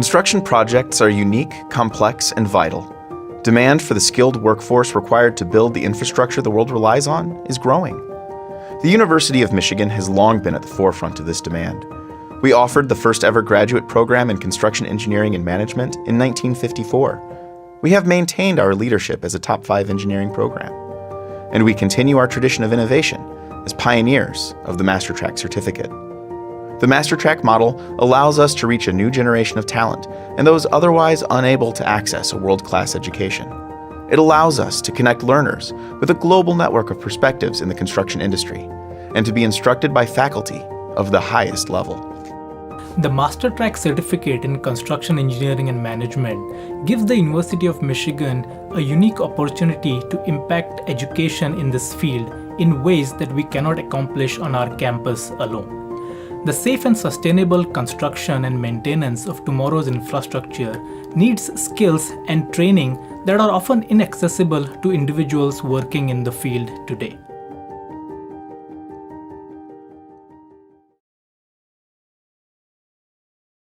Construction projects are unique, complex, and vital. Demand for the skilled workforce required to build the infrastructure the world relies on is growing. The University of Michigan has long been at the forefront of this demand. We offered the first ever graduate program in construction engineering and management in 1954. We have maintained our leadership as a top 5 engineering program. And we continue our tradition of innovation as pioneers of the MasterTrack certificate. The MasterTrack model allows us to reach a new generation of talent and those otherwise unable to access a world-class education. It allows us to connect learners with a global network of perspectives in the construction industry and to be instructed by faculty of the highest level. The MasterTrack certificate in construction engineering and management gives the University of Michigan a unique opportunity to impact education in this field in ways that we cannot accomplish on our campus alone. The safe and sustainable construction and maintenance of tomorrow's infrastructure needs skills and training that are often inaccessible to individuals working in the field today.